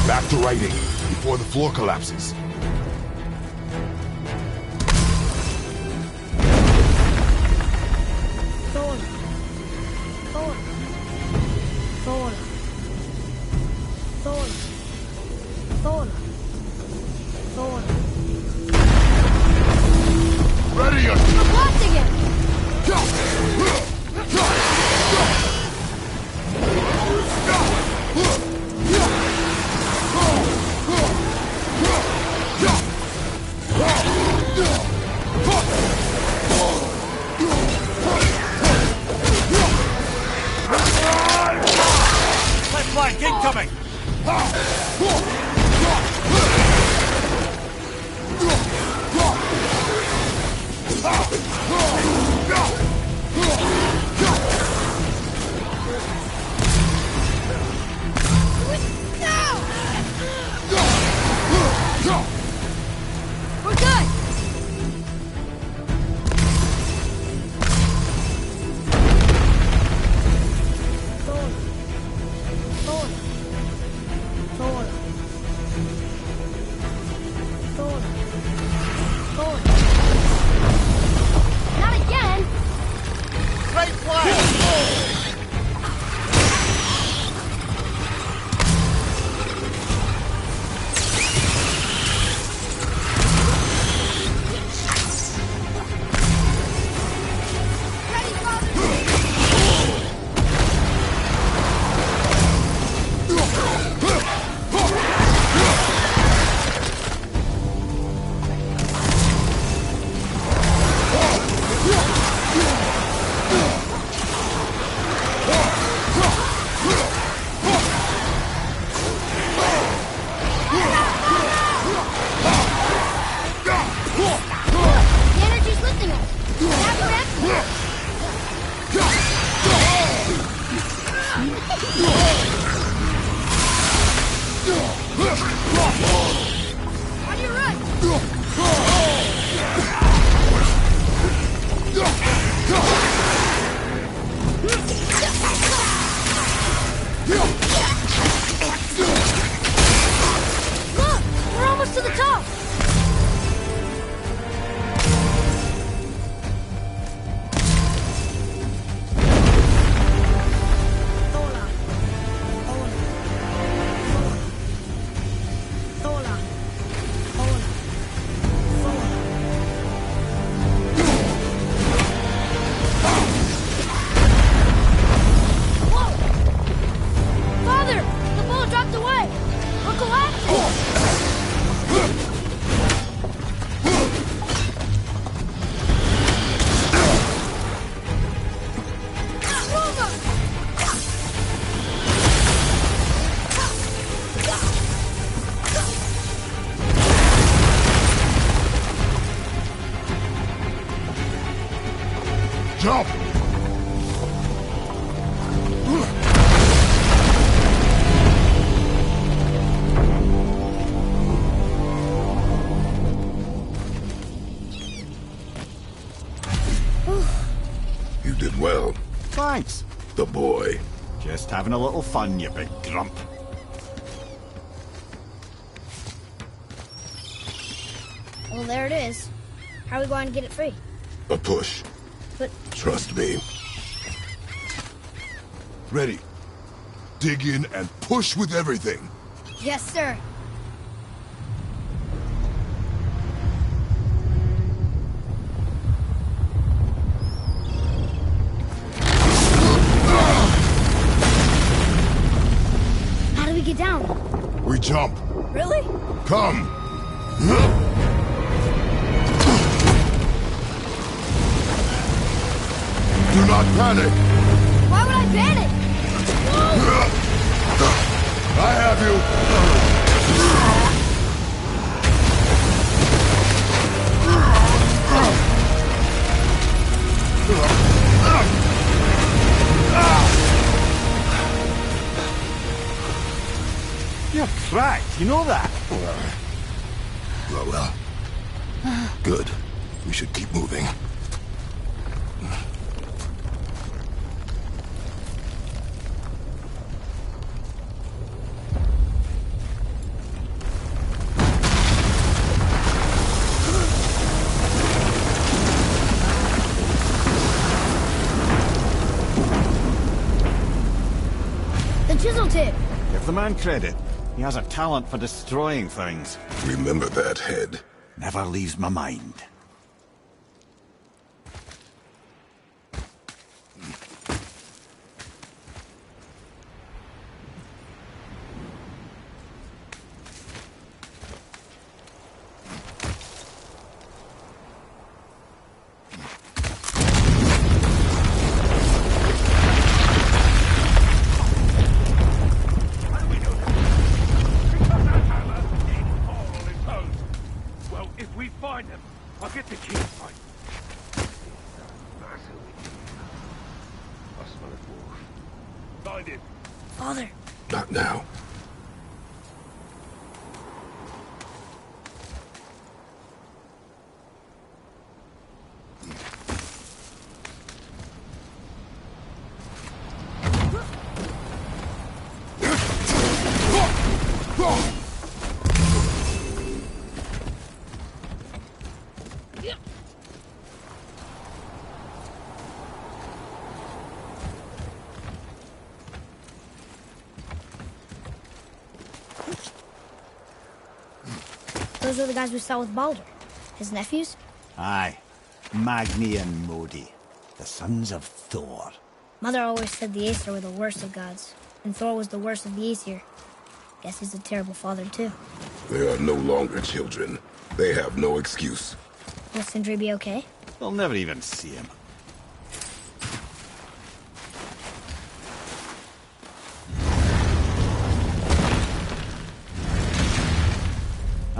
Back to writing, before the floor collapses. Thola. Thola. Thola. Thola. Thola. Thola. Ready or... I'm blocked again! Left flank incoming! Just having a little fun, you big grump. Well, there it is. How are we going to get it free? A push. But... Trust me. Ready. Dig in and push with everything. Yes, sir. How do we get down? We jump. Really? Come. Do not panic. Why would I panic? I have you. You're cracked, you know that? Well. Good. We should keep moving. The chisel tip. Give the man credit. He has a talent for destroying things. Remember that head. Never leaves my mind. I'll get the key. Find it. Father. Not now. Those are the guys we saw with Baldur. His nephews? Aye. Magni and Modi. The sons of Thor. Mother always said the Aesir were the worst of gods, and Thor was the worst of the Aesir. Guess he's a terrible father, too. They are no longer children. They have no excuse. Will Sindri be okay? They'll never even see him.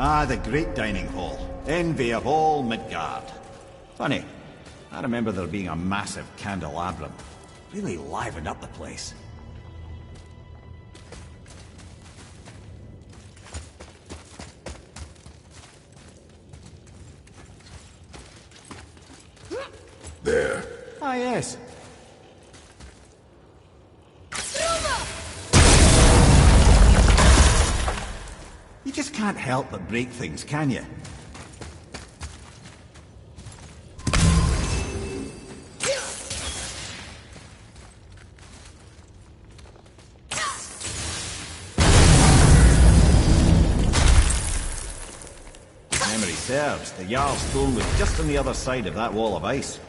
Ah, the great dining hall. Envy of all Midgard. Funny, I remember there being a massive candelabrum. Really livened up the place. There. Ah, yes. You just can't help but break things, can you? Memory serves, the Jarl's throne was just on the other side of that wall of ice.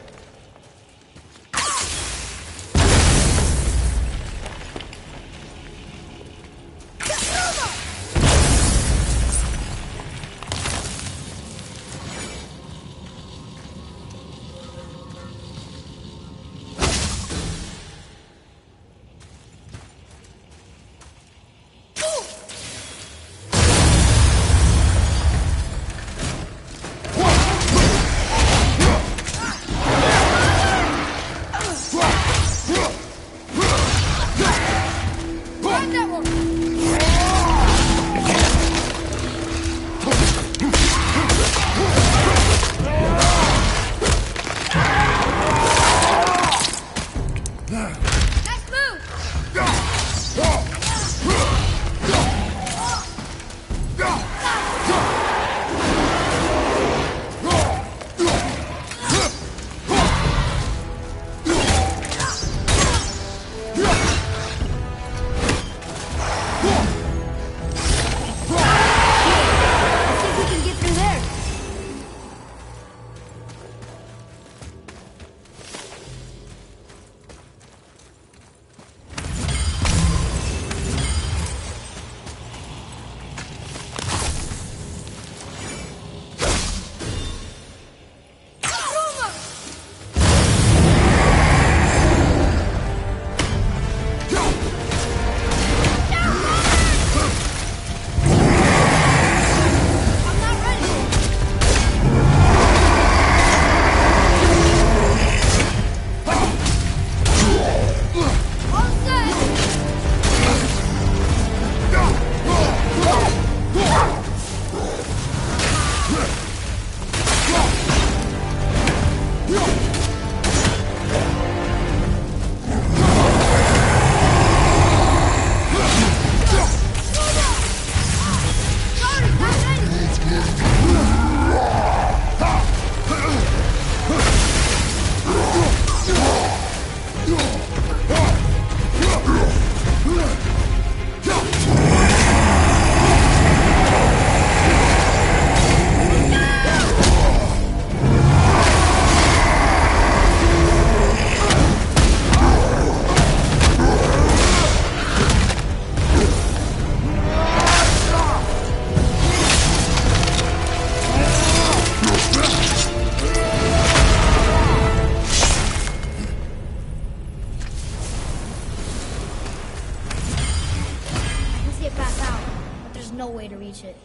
no way to reach it.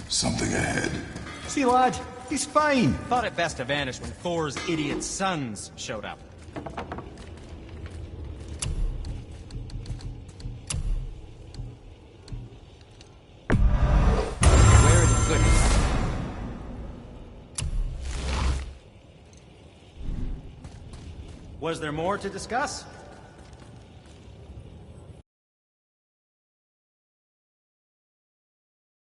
Something ahead. See, lad, he's fine. Thought it best to vanish when Thor's idiot sons showed up. Where the goodness? Was there more to discuss?